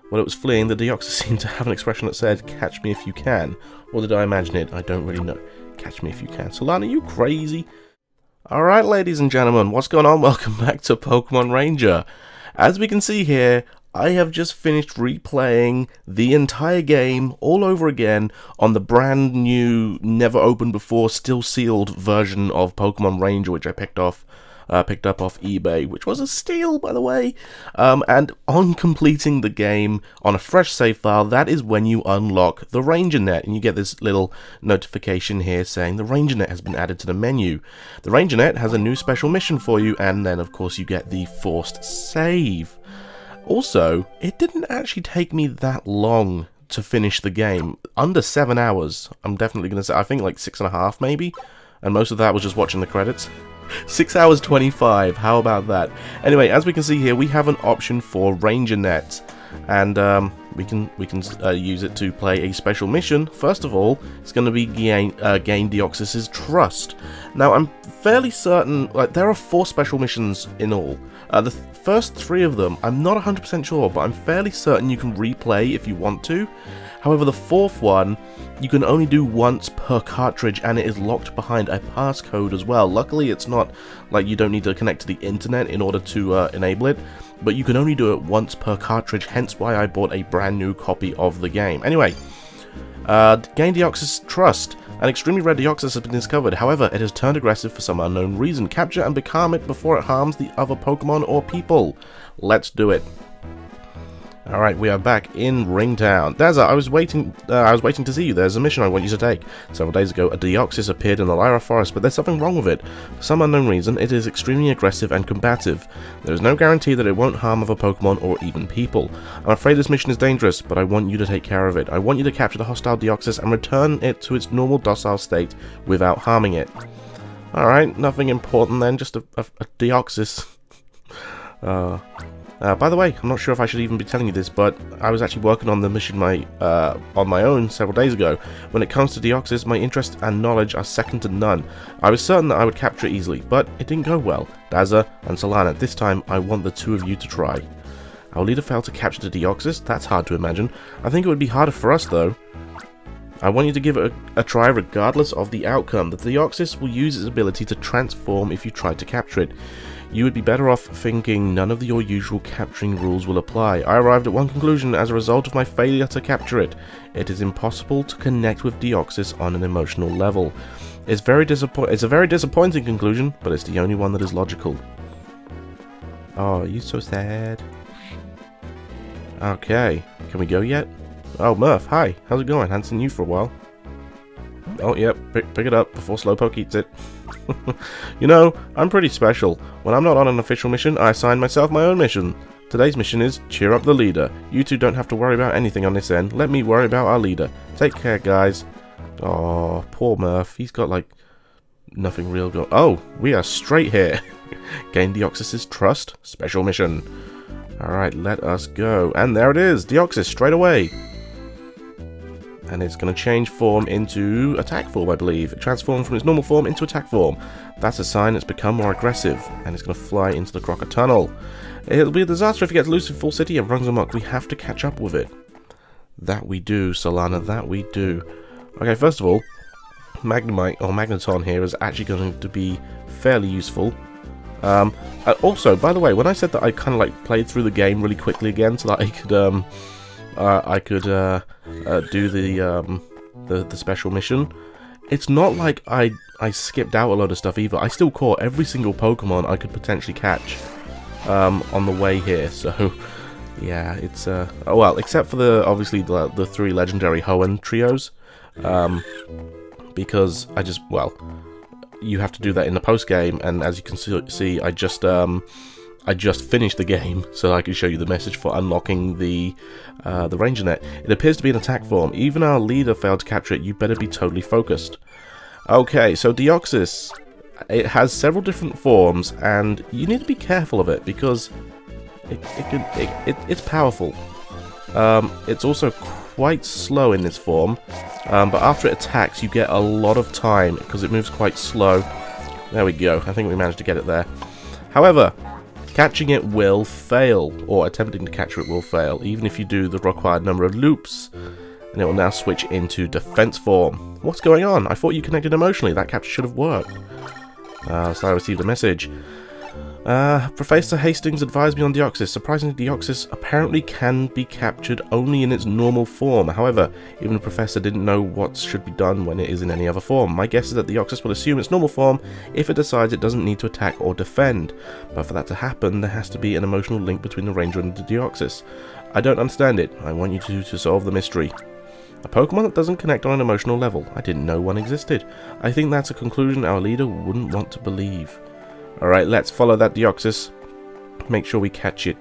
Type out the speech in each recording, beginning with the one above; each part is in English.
While it was fleeing, the Deoxys seemed to have an expression that said, "Catch me if you can." Or did I imagine it? I don't really know. Catch me if you can. Solana, you crazy? Alright, ladies and gentlemen, what's going on? Welcome back to Pokemon Ranger. As we can see here, I have just finished replaying the entire game all over again on the brand new, never opened before, still sealed version of Pokemon Ranger, which I picked up off eBay, which was a steal, by the way. And on completing the game on a fresh save file, that is when you unlock the Ranger Net, and you get this little notification here saying the Ranger Net has been added to the menu. The Ranger Net has a new special mission for you, and then of course you get the forced save. Also, it didn't actually take me that long to finish the game. Under 7 hours. I'm definitely going to say, I think like 6.5 maybe, and most of that was just watching the credits. 6 hours 25, how about that? Anyway, as we can see here, we have an option for Ranger Net, and we can use it to play a special mission. First of all, it's going to be gain Deoxys' trust. Now, I'm fairly certain, like, there are 4 special missions in all. The first 3 of them, I'm not 100% sure, but I'm fairly certain you can replay if you want to. However, the 4th one, you can only do once per cartridge, and it is locked behind a passcode as well. Luckily, it's not like you don't need to connect to the internet in order to enable it, but you can only do it once per cartridge, hence why I bought a brand new copy of the game. Anyway, gain Deoxys' trust. An extremely rare Deoxys has been discovered, however, it has turned aggressive for some unknown reason. Capture and becalm it before it harms the other Pokemon or people. Let's do it. Alright, we are back in Ringtown. Dazza, I was waiting to see you. There's a mission I want you to take. Several days ago, a Deoxys appeared in the Lyra Forest, but there's something wrong with it. For some unknown reason, it is extremely aggressive and combative. There is no guarantee that it won't harm other Pokemon or even people. I'm afraid this mission is dangerous, but I want you to take care of it. I want you to capture the hostile Deoxys and return it to its normal docile state without harming it. Alright, nothing important then, just a Deoxys. By the way, I'm not sure if I should even be telling you this, but I was actually working on the mission on my own several days ago. When it comes to Deoxys, my interest and knowledge are second to none. I was certain that I would capture it easily, but it didn't go well. Dazza and Solana, this time I want the 2 of you to try. Our leader failed to capture the Deoxys? That's hard to imagine. I think it would be harder for us, though. I want you to give it a try regardless of the outcome. The Deoxys will use its ability to transform if you try to capture it. You would be better off thinking none of your usual capturing rules will apply. I arrived at one conclusion as a result of my failure to capture it. It is impossible to connect with Deoxys on an emotional level. It's a very disappointing conclusion, but it's the only one that is logical. Oh, you're so sad. Okay, can we go yet? Oh, Murph, hi. How's it going? Hadn't seen you for a while. Oh, yep, pick it up before Slowpoke eats it. You know, I'm pretty special. When I'm not on an official mission, I assign myself my own mission. Today's mission is cheer up the leader. You two don't have to worry about anything on this end. Let me worry about our leader. Take care, guys. Oh, poor Murph. He's got, like, nothing real going. Oh, we are straight here. Gain Deoxys' trust. Special mission. Alright, let us go. And there it is. Deoxys, straight away. And it's going to change form into attack form, I believe. It transforms from its normal form into attack form. That's a sign it's become more aggressive, and it's going to fly into the Crocker Tunnel. It'll be a disaster if it gets loose in Full City and runs amok. We have to catch up with it. That we do, Solana, that we do. Okay, first of all, Magnemite, or Magneton here, is actually going to be fairly useful. Also, by the way, when I said that I kind of like played through the game really quickly again so that I could do the special mission. It's not like I skipped out a load of stuff either. I still caught every single Pokemon I could potentially catch on the way here. So yeah, it's oh, well, except for obviously the 3 legendary Hoenn trios, because you have to do that in the post game, and as you can see, I just finished the game, so I can show you the message for unlocking the Ranger Net. It appears to be an attack form. Even our leader failed to capture it. You better be totally focused. Okay, so Deoxys, it has several different forms, and you need to be careful of it because it's powerful. It's also quite slow in this form, but after it attacks, you get a lot of time because it moves quite slow. There we go. I think we managed to get it there. However, Catching it will fail, or attempting to capture it will fail, even if you do the required number of loops. And it will now switch into defense form. What's going on? I thought you connected emotionally. That capture should have worked. So I received a message. Professor Hastings advised me on Deoxys. Surprisingly, Deoxys apparently can be captured only in its normal form. However, even the Professor didn't know what should be done when it is in any other form. My guess is that Deoxys will assume its normal form if it decides it doesn't need to attack or defend. But for that to happen, there has to be an emotional link between the Ranger and the Deoxys. I don't understand it. I want you to solve the mystery. A Pokemon that doesn't connect on an emotional level. I didn't know one existed. I think that's a conclusion our leader wouldn't want to believe. Alright, let's follow that Deoxys. Make sure we catch it.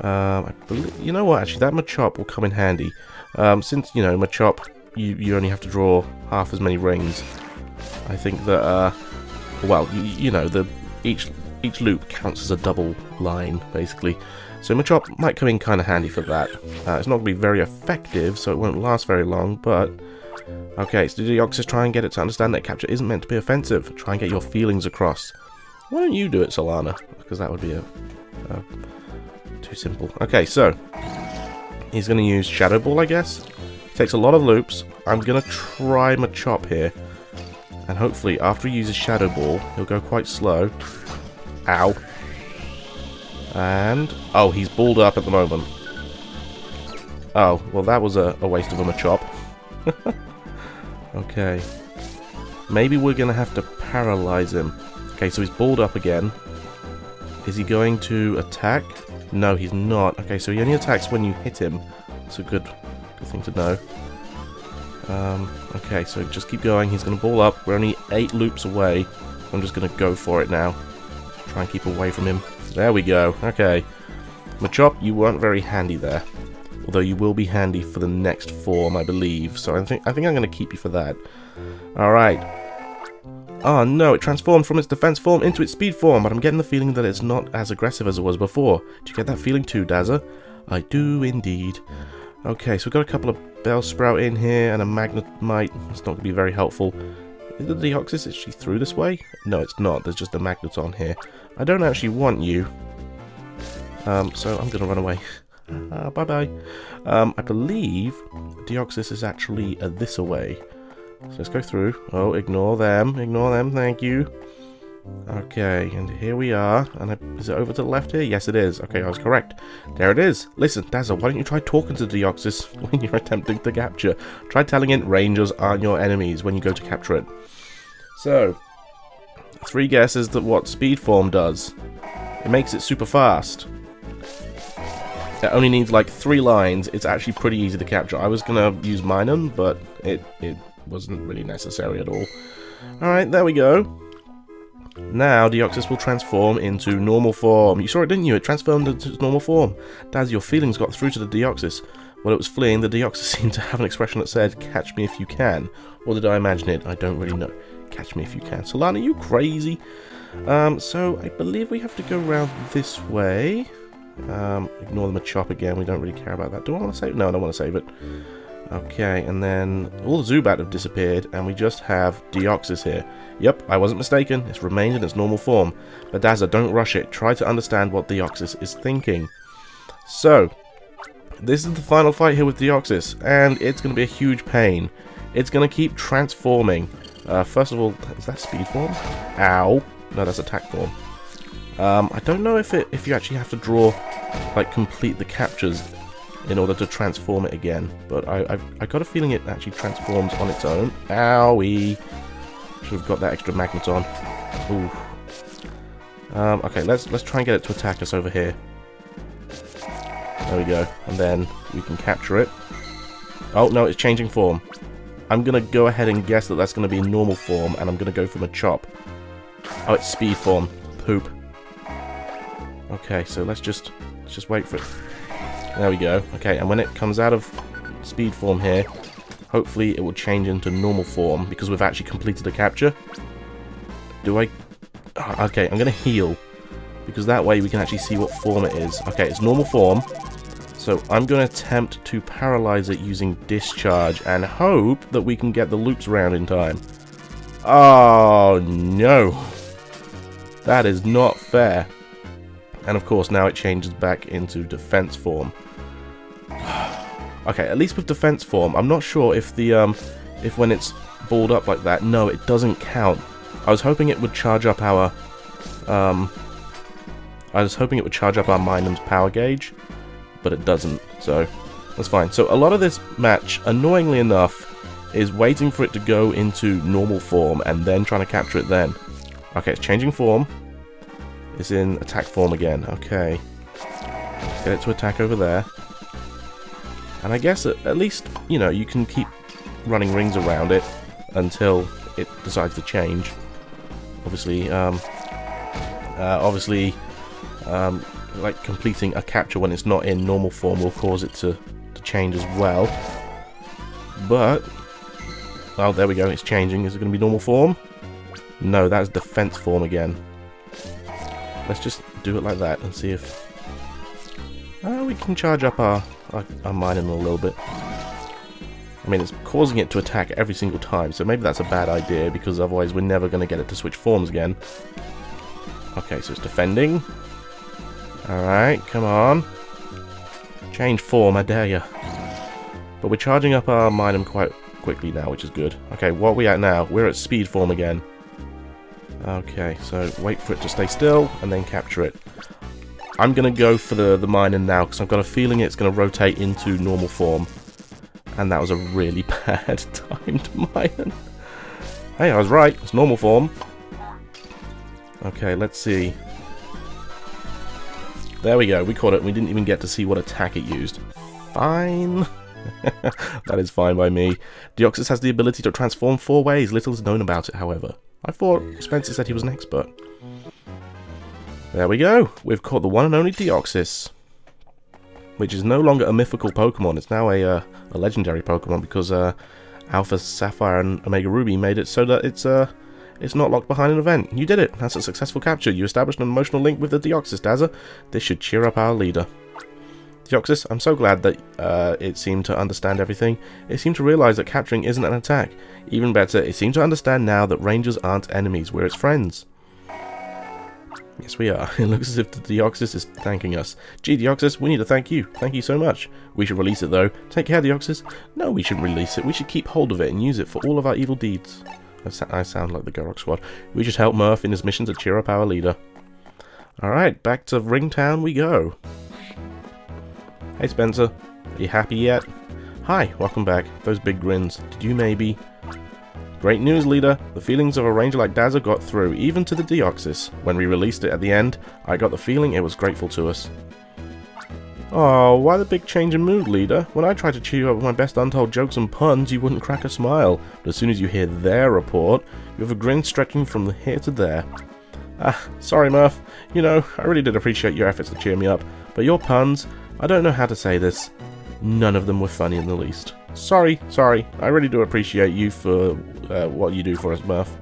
You know what, actually, that Machop will come in handy. Since, you know, Machop, you only have to draw half as many rings. I think that, well, you know, each loop counts as a double line, basically. So Machop might come in kind of handy for that. It's not going to be very effective, so it won't last very long, but... Okay, so Deoxys, try and get it to understand that capture isn't meant to be offensive. Try and get your feelings across. Why don't you do it, Solana? Because that would be too simple. Okay, so he's going to use Shadow Ball, I guess. Takes a lot of loops. I'm going to try Machop here. And hopefully, after he uses Shadow Ball, he'll go quite slow. Ow. And... oh, he's balled up at the moment. Oh, well that was a waste of a Machop. Okay. Maybe we're going to have to paralyze him. Okay, so he's balled up again. Is he going to attack? No, he's not. Okay, so he only attacks when you hit him. That's a good thing to know. Okay, so just keep going. He's going to ball up. We're only 8 loops away. I'm just going to go for it now. Try and keep away from him. There we go. Okay. Machop, you weren't very handy there. Although you will be handy for the next form, I believe. So I think I'm going to keep you for that. Alright. Oh no, it transformed from its defense form into its speed form, but I'm getting the feeling that it's not as aggressive as it was before. Do you get that feeling too, Dazza? I do indeed. Okay, so we've got a couple of Bellsprout in here and a Magnemite. It's not going to be very helpful. Is the Deoxys actually through this way? No, it's not. There's just a Magneton here. I don't actually want you. So I'm going to run away. Bye-bye. I believe Deoxys is actually this away. So let's go through. Oh, ignore them, thank you. Okay, and here we are. And is it over to the left here? Yes, it is. Okay, I was correct. There it is. Listen, Dazza, why don't you try talking to the Deoxys when you're attempting to capture? Try telling it Rangers aren't your enemies when you go to capture it. So, 3 guesses that what speed form does. It makes it super fast. It only needs like 3 lines. It's actually pretty easy to capture. I was gonna use Minun, but it wasn't really necessary at all. Alright, there we go. Now Deoxys will transform into normal form. You saw it, didn't you? It transformed into normal form. Daz, your feelings got through to the Deoxys. While it was fleeing, the Deoxys seemed to have an expression that said, "Catch me if you can." Or did I imagine it? I don't really know. Catch me if you can. Solana, are you crazy? So I believe we have to go around this way. Ignore the Machop again. We don't really care about that. Do I want to save it? No, I don't want to save it. Okay, and then all the Zubat have disappeared, and we just have Deoxys here. Yep, I wasn't mistaken. It's remained in its normal form. But Dazza, don't rush it. Try to understand what Deoxys is thinking. So, this is the final fight here with Deoxys, and it's going to be a huge pain. It's going to keep transforming. First of all, is that speed form? Ow. No, that's attack form. I don't know if you actually have to draw, like, complete the captures in order to transform it again, but I got a feeling it actually transforms on its own. Owie! Should have got that extra Magneton. Ooh. Okay, let's try and get it to attack us over here. There we go, and then we can capture it. Oh no, it's changing form. I'm gonna go ahead and guess that that's gonna be normal form, and I'm gonna go for Machop. Oh, it's speed form. Poop. Okay, so let's just wait for it. There we go. Okay, and when it comes out of speed form here, hopefully it will change into normal form, because we've actually completed the capture. Do I... Oh, okay, I'm going to heal, because that way we can actually see what form it is. Okay, it's normal form, so I'm going to attempt to paralyze it using Discharge, and hope that we can get the loops around in time. Oh, no. That is not fair. And of course, now it changes back into defense form. Okay, at least with defense form, I'm not sure if the if when it's balled up like that, no, it doesn't count. I was hoping it would charge up our Minim's power gauge, but it doesn't, so that's fine. So a lot of this match, annoyingly enough, is waiting for it to go into normal form and then trying to capture it then. Okay, it's changing form. It's in attack form again. Okay. Get it to attack over there. And I guess at least, you know, you can keep running rings around it until it decides to change. Obviously, like completing a capture when it's not in normal form will cause it to change as well. But, well, there we go, it's changing. Is it going to be normal form? No, that's defense form again. Let's just do it like that and see if we can charge up our Minun a little bit. I mean, it's causing it to attack every single time, so maybe that's a bad idea, because otherwise we're never going to get it to switch forms again. Okay, so it's defending. Alright, come on. Change form, I dare ya. But we're charging up our Minun quite quickly now, which is good. Okay, what are we at now? We're at speed form again. Okay, so wait for it to stay still, and then capture it. I'm going to go for the Minun now, because I've got a feeling it's going to rotate into normal form. And that was a really bad timed Minun. Hey, I was right. It's normal form. Okay, let's see. There we go. We caught it. We didn't even get to see what attack it used. Fine. That is fine by me. Deoxys has the ability to transform 4 ways. Little is known about it, however. I thought Spencer said he was an expert. There we go. We've caught the one and only Deoxys, which is no longer a mythical Pokemon. It's now a legendary Pokemon, because Alpha Sapphire and Omega Ruby made it so that it's not locked behind an event. You did it. That's a successful capture. You established an emotional link with the Deoxys, Dazza. This should cheer up our leader. Deoxys, I'm so glad that it seemed to understand everything. It seemed to realize that capturing isn't an attack. Even better, it seemed to understand now that rangers aren't enemies, we're its friends. Yes, we are. It looks as if the Deoxys is thanking us. Gee, Deoxys, we need to thank you. Thank you so much. We should release it, though. Take care, Deoxys. No, we shouldn't release it. We should keep hold of it and use it for all of our evil deeds. I sound like the Gorok Squad. We should help Murph in his mission to cheer up our leader. Alright, back to Ringtown we go. Hey, Spencer. Are you happy yet? Hi, welcome back. Those big grins. Did you maybe... Great news, leader. The feelings of a ranger like Dazza got through, even to the Deoxys. When we released it at the end, I got the feeling it was grateful to us. Oh, why the big change in mood, leader? When I tried to cheer you up with my best untold jokes and puns, you wouldn't crack a smile. But as soon as you hear their report, you have a grin stretching from here to there. Ah, sorry, Murph. You know, I really did appreciate your efforts to cheer me up, but your puns, I don't know how to say this. None of them were funny in the least. Sorry. I really do appreciate you for what you do for us, Murph.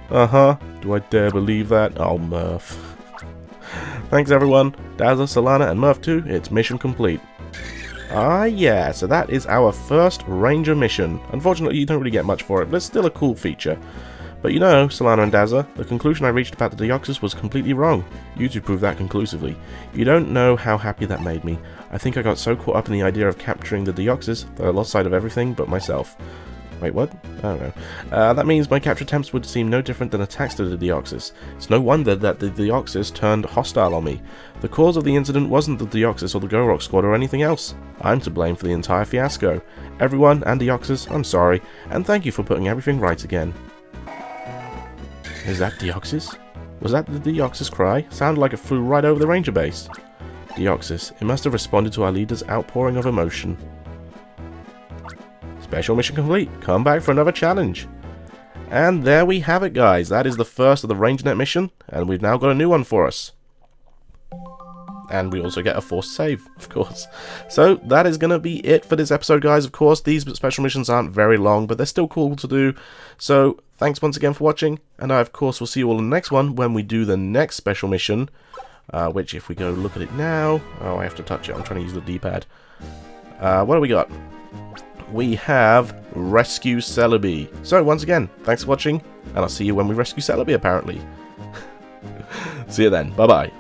Uh-huh. Do I dare believe that? Oh, Murph. Thanks, everyone. Dazza, Solana, and Murph too. It's mission complete. Ah, yeah. So that is our first Ranger mission. Unfortunately, you don't really get much for it, but it's still a cool feature. But you know, Solana and Dazza, the conclusion I reached about the Deoxys was completely wrong. You two proved that conclusively. You don't know how happy that made me. I think I got so caught up in the idea of capturing the Deoxys that I lost sight of everything but myself. Wait, what? I don't know. That means my capture attempts would seem no different than attacks to the Deoxys. It's no wonder that the Deoxys turned hostile on me. The cause of the incident wasn't the Deoxys or the Gorok Squad or anything else. I'm to blame for the entire fiasco. Everyone and Deoxys, I'm sorry, and thank you for putting everything right again. Is that Deoxys? Was that the Deoxys cry? Sounded like it flew right over the ranger base. Deoxys, it must have responded to our leader's outpouring of emotion. Special mission complete. Come back for another challenge. And there we have it, guys. That is the first of the RangerNet mission, and we've now got a new one for us. And we also get a forced save, of course. So that is going to be it for this episode, guys. Of course, these special missions aren't very long, but they're still cool to do. So thanks once again for watching, and I, of course, will see you all in the next one when we do the next special mission, which, if we go look at it now... Oh, I have to touch it. I'm trying to use the D-pad. What do we got? We have Rescue Celebi. So, once again, thanks for watching, and I'll see you when we rescue Celebi, apparently. See you then. Bye-bye.